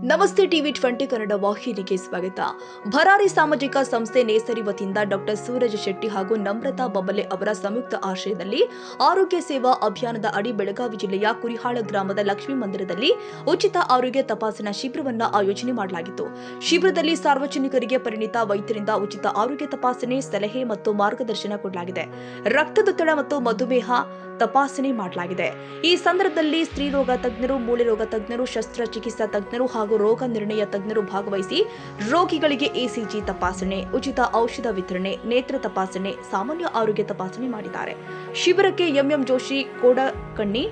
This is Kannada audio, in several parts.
ನಮಸ್ತೆ ಟಿವಿ 20 ಕನ್ನಡ ವಾಹಿನಿಗೆ ಸ್ವಾಗತ. ಭರಾರಿ ಸಾಮಾಜಿಕ ಸಂಸ್ಥೆ ನೇಸರಿ ವತಿಯಿಂದ ಡಾಕ್ಟರ್ ಸೂರಜ್ ಶೆಟ್ಟಿ ಹಾಗೂ ನಮ್ರತಾ ಬೊಬ್ಬಲೆ ಅವರ ಸಂಯುಕ್ತ ಆಶ್ರಯದಲ್ಲಿ ಆರೋಗ್ಯ ಸೇವಾ ಅಭಿಯಾನದ ಅಡಿ ಬೆಳಗಾವಿ ಜಿಲ್ಲೆಯ ಕುರಿಹಾಳ ಗ್ರಾಮದ ಲಕ್ಷ್ಮೀ ಮಂದಿರದಲ್ಲಿ ಉಚಿತ ಆರೋಗ್ಯ ತಪಾಸಣಾ ಶಿಬಿರವನ್ನು ಆಯೋಜನೆ ಮಾಡಲಾಗಿತ್ತು. ಶಿಬಿರದಲ್ಲಿ ಸಾರ್ವಜನಿಕರಿಗೆ ಪರಿಣಿತ ವೈದ್ಯರಿಂದ ಉಚಿತ ಆರೋಗ್ಯ ತಪಾಸಣೆ, ಸಲಹೆ ಮತ್ತು ಮಾರ್ಗದರ್ಶನ ಕೊಡಲಾಗಿದೆ. ರಕ್ತದೊತ್ತಡ ಮತ್ತು ಮಧುಮೇಹ ತಪಾಸಣೆ ಮಾಡಲಾಗಿದೆ. ಈ ಸಂದರ್ಭದಲ್ಲಿ ಸ್ತ್ರೀರೋಗ ತಜ್ಞರು, ಮೂಳೆ ರೋಗ ತಜ್ಞರು, ಶಸ್ತ್ರಚಿಕಿತ್ಸಾ ತಜ್ಞರು ಹಾಗೂ ರೋಗ ನಿರ್ಣಯ ತಜ್ಞರು ಭಾಗವಹಿಸಿ ರೋಗಿಗಳಿಗೆ ಎಸಿಜಿ ತಪಾಸಣೆ, ಉಚಿತ ಔಷಧ ವಿತರಣೆ, ನೇತ್ರ ತಪಾಸಣೆ, ಸಾಮಾನ್ಯ ಆರೋಗ್ಯ ತಪಾಸಣೆ ಮಾಡಿದ್ದಾರೆ. ಶಿಬಿರಕ್ಕೆ ಎಂಎಂ ಜೋಶಿ ಕೋಡಕಣ್ಣಿ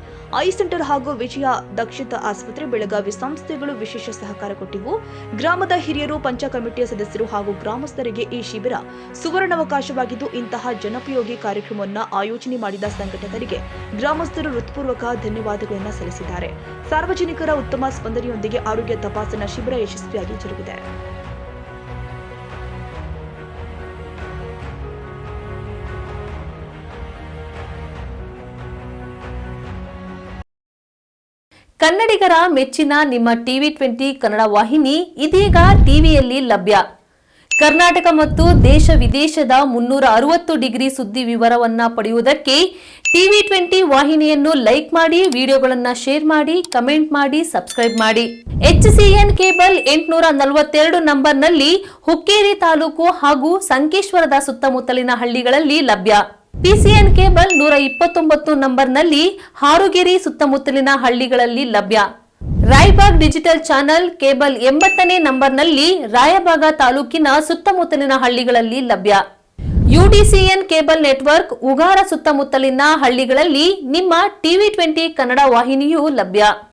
ಐ ಸೆಂಟರ್ ಹಾಗೂ ವಿಜಯ ದಕ್ಷಿತ ಆಸ್ಪತ್ರೆ ಬೆಳಗಾವಿ ಸಂಸ್ಥೆಗಳು ವಿಶೇಷ ಸಹಕಾರ ಕೊಟ್ಟಿವು. ಗ್ರಾಮದ ಹಿರಿಯರು, ಪಂಚ ಕಮಿಟಿಯ ಸದಸ್ಯರು ಹಾಗೂ ಗ್ರಾಮಸ್ಥರಿಗೆ ಈ ಶಿಬಿರ ಸುವರ್ಣಾವಕಾಶವಾಗಿದ್ದು, ಇಂತಹ ಜನೋಪಯೋಗಿ ಕಾರ್ಯಕ್ರಮವನ್ನು ಆಯೋಜನೆ ಮಾಡಿದ ಸಂಘಟಕರಿಗೆ ಗ್ರಾಮಸ್ಥರು ಹೃತ್ಪೂರ್ವಕ ಧನ್ಯವಾದಗಳನ್ನು ಸಲ್ಲಿಸಿದ್ದಾರೆ. ಸಾರ್ವಜನಿಕರ ಉತ್ತಮ ಸ್ಪಂದನೆಯೊಂದಿಗೆ ಆರೋಗ್ಯ ತಪಾಸಣಾ ಶಿಬಿರ ಯಶಸ್ವಿಯಾಗಿ ಜರುಗಿದೆ. ಕನ್ನಡಿಗರ ಮೆಚ್ಚಿನ ನಿಮ್ಮ ಟಿವಿ 20 ಕನ್ನಡ ವಾಹಿನಿ ಇದೀಗ ಟಿವಿಯಲ್ಲಿ ಲಭ್ಯ. ಕರ್ನಾಟಕ ಮತ್ತು ದೇಶ ವಿದೇಶದ 360 ಡಿಗ್ರಿ ಸುದ್ದಿ ವಿವರವನ್ನ ಪಡೆಯುವುದಕ್ಕೆ ಟಿವಿ 20 ವಾಹಿನಿಯನ್ನು ಲೈಕ್ ಮಾಡಿ, ವಿಡಿಯೋಗಳನ್ನು ಶೇರ್ ಮಾಡಿ, ಕಮೆಂಟ್ ಮಾಡಿ, ಸಬ್ಸ್ಕ್ರೈಬ್ ಮಾಡಿ. HCN ಕೇಬಲ್ 842 ನಂಬರ್ನಲ್ಲಿ ಹುಕ್ಕೇರಿ ತಾಲೂಕು ಹಾಗೂ ಸಂಕೇಶ್ವರದ ಸುತ್ತಮುತ್ತಲಿನ ಹಳ್ಳಿಗಳಲ್ಲಿ ಲಭ್ಯ. PCN ಕೇಬಲ್ 129 ನಂಬರ್ನಲ್ಲಿ ಹಾರುಗೆರೆ ಸುತ್ತಮುತ್ತಲಿನ ಹಳ್ಳಿಗಳಲ್ಲಿ ಲಭ್ಯ. ರಾಯಬಾಗ್ ಡಿಜಿಟಲ್ ಚಾನೆಲ್ ಕೇಬಲ್ 80ನೇ ನಂಬರ್ನಲ್ಲಿ ರಾಯಬಾಗ ತಾಲೂಕಿನ ಸುತ್ತಮುತ್ತಲಿನ ಹಳ್ಳಿಗಳಲ್ಲಿ ಲಭ್ಯ. UDCN ಕೇಬಲ್ ನೆಟ್ವರ್ಕ್ ಉಗಾರ ಸುತ್ತಮುತ್ತಲಿನ ಹಳ್ಳಿಗಳಲ್ಲಿ ನಿಮ್ಮ ಟಿವಿ 20 ಕನ್ನಡ ವಾಹಿನಿಯೂ ಲಭ್ಯ.